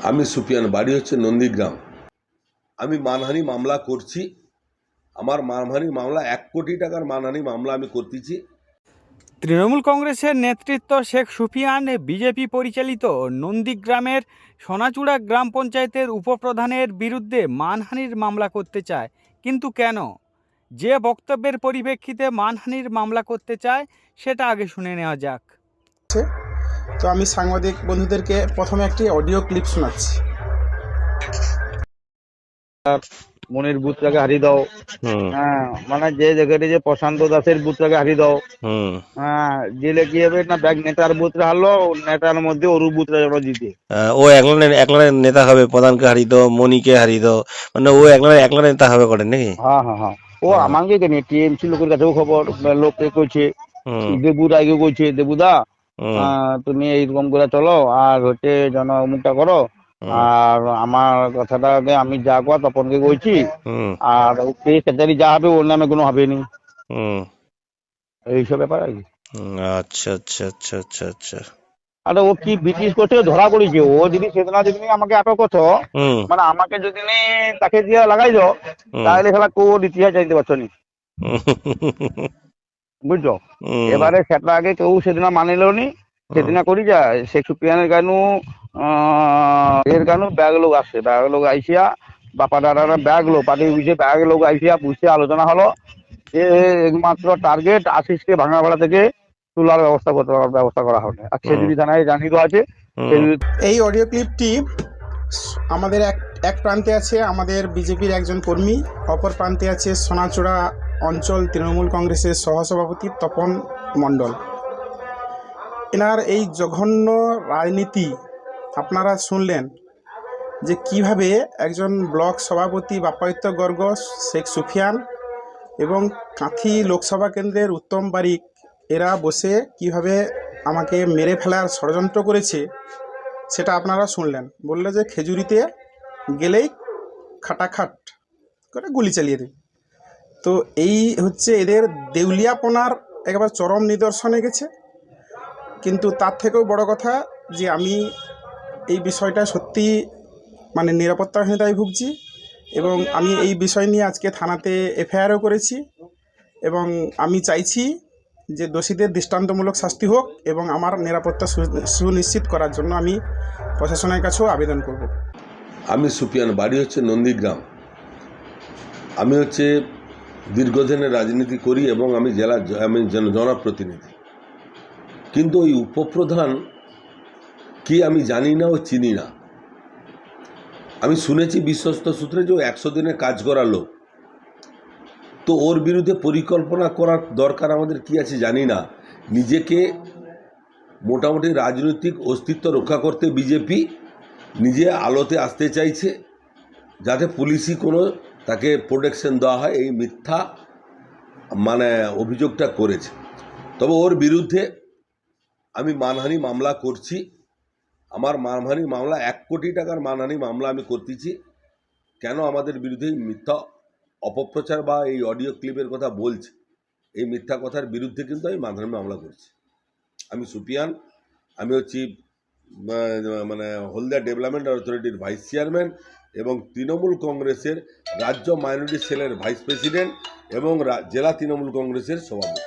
আমি সুপিয়ান, বাড়ি হচ্ছে নন্দীগ্রাম। আমি মানহানি মামলা করছি। আমার মানহানি মামলা 1 কোটি টাকার মানহানি মামলা আমি করতেছি। তৃণমূল কংগ্রেসের নেতৃত্ব শেখ সুফিয়ান বিজেপি পরিচালিত নন্দীগ্রামের সোনাচূড়া গ্রাম পঞ্চায়েতের উপপ্রধানের বিরুদ্ধে মানহানির মামলা করতে চায়, কিন্তু কেন? যে বক্তব্যের পরিপ্রেক্ষিতে মানহানির মামলা করতে চায় সেটা আগে শুনে নেওয়া যাক। তো আমি সাংবাদিক বন্ধুদেরকে প্রথমে একটি অডিও ক্লিপ শোনাচ্ছি। মনির বুথটাকে হারিয়ে দাও। হ্যাঁ, মানে যে জায়গাটি যে প্রশান্ত দাসের বুথটাকে হারিয়ে দাও। হ্যাঁ, জেলে কি হবে না, ব্যাগ নেতার বুথটা হারলো, নেতার মধ্যে ওর বুথটা যেন জিতে। ও একলা নেতা হবে, প্রধানকে হারিয়ে দাও, মনিকে হারিয়ে দাও, মানে ও একলা নেতা হবে করেন নাকি? হ্যাঁ, ও আমাকে কেন টিএমসি লোকের কাছেও খবর, লোককে কইছে, দেবু রায়কে কইছে, দেবুদা তুমি এইরকম করে চলো আর হচ্ছে যেন অমুকটা করো, আর আমার কথাটাকে আমি যা কর তপনকে কইছি, আর সেটারই যা হবে ওর নামে কোনো হবে নি, এইসব ব্যাপার আর কি। আচ্ছা আচ্ছা আচ্ছা আচ্ছা আচ্ছা। আরে ও কি ব্রিটিশ করছে ধরা পড়েছে, ও যদি সেদিনা যদি আমাকে আটক করছো, মানে আমাকে যদি তাকে দিয়ে লাগাই দাও, তাহলে খেলা কোন ইতিহাস জানতে পারছো নি, বুঝছো? এবারে সেটা আগে কেউ সেদিনা মানিল নি, সেদিনা করি যায় শেখ সুপিয়ানের গানু এর গানু ব্যাগ লোক আসছে, ব্যাগ লোক আইসিয়া বাপা দাদারা ব্যাগ লোক পার্টি বুঝে ব্যাগ লোক আইসিয়া বুঝতে আলোচনা হলো যে একমাত্র টার্গেট আশিসকে ভাঙাপাড়া থেকে তোলার ব্যবস্থা করা হবে। আর খেজুরি থানায় জানিয়ে দেওয়া আছে। এই অডিও ক্লিপটি আমাদের এক প্রান্তে আছে আমাদের বিজেপির একজন কর্মী, অপর প্রান্তে আছে সোনাচূড়া অঞ্চল তৃণমূল কংগ্রেসের সহসভাপতি তপন মণ্ডল। এনার এই জঘন্য রাজনীতি আপনারা শুনলেন যে কিভাবে একজন ব্লক সভাপতি বাপ্পাদিত্য গর্গ, শেখ সুফিয়ান এবং কাঁথি লোকসভা কেন্দ্রের উত্তম বারিক এরা বসে কিভাবে আমাকে মেরে ফেলার ষড়যন্ত্র করেছে সেটা আপনারা শুনলেন। বললে যে খেজুরিতে গেলেই খাটাখাট করে গুলি চালিয়ে দেবে। তো এই হচ্ছে এদের দেউলিয়াপনার একেবারে চরম নিদর্শনে গেছে। কিন্তু তার থেকেও বড় কথা যে আমি এই বিষয়টা সত্যি মানে নিরাপত্তাহীনতায় ভুগছি, এবং আমি এই বিষয় নিয়ে আজকে থানাতে এফআইআরও করেছি, এবং আমি চাইছি যে দোষীদের দৃষ্টান্তমূলক শাস্তি হোক, এবং আমার নিরাপত্তা সুনিশ্চিত করার জন্য আমি প্রশাসনের কাছেও আবেদন করব। আমি সুপিয়ান, বাড়ি হচ্ছে নন্দীগ্রাম। আমি হচ্ছে দীর্ঘদিনের রাজনীতি করি এবং আমি জনপ্রতিনিধি। কিন্তু ওই উপপ্রধান কি আমি জানি না ও চিনি না। আমি শুনেছি বিশ্বস্ত সূত্রে যে ও 100 দিনে কাজ করার লোক। তো ওর বিরুদ্ধে পরিকল্পনা করার দরকার আমাদের কি আছে জানি না। নিজেকে মোটামুটি রাজনৈতিক অস্তিত্ব রক্ষা করতে বিজেপি নিজে আলোতে আসতে চাইছে, যাতে পুলিশই কোনো তাকে প্রোটেকশন দেওয়া হয়, এই মিথ্যা মানে অভিযোগটা করেছে। তবে ওর বিরুদ্ধে আমি মানহানি মামলা করছি। আমার মানহানি মামলা 1 কোটি টাকার মানহানি মামলা আমি করতেছি। কেন আমাদের বিরুদ্ধে মিথ্যা অপপ্রচার বা এই অডিও ক্লিপের কথা বলছে, এই মিথ্যা কথার বিরুদ্ধে কিন্তু আমি মানহানি মামলা করছি। আমি সুপিয়ান, আমি হচ্ছি মানে হলদিয়া ডেভেলপমেন্ট অথরিটির ভাইস চেয়ারম্যান এবং তৃণমূল কংগ্রেসের রাজ্য মাইনরিটি সেলের ভাইস প্রেসিডেন্ট এবং জেলা তৃণমূল কংগ্রেসের সভাপতি।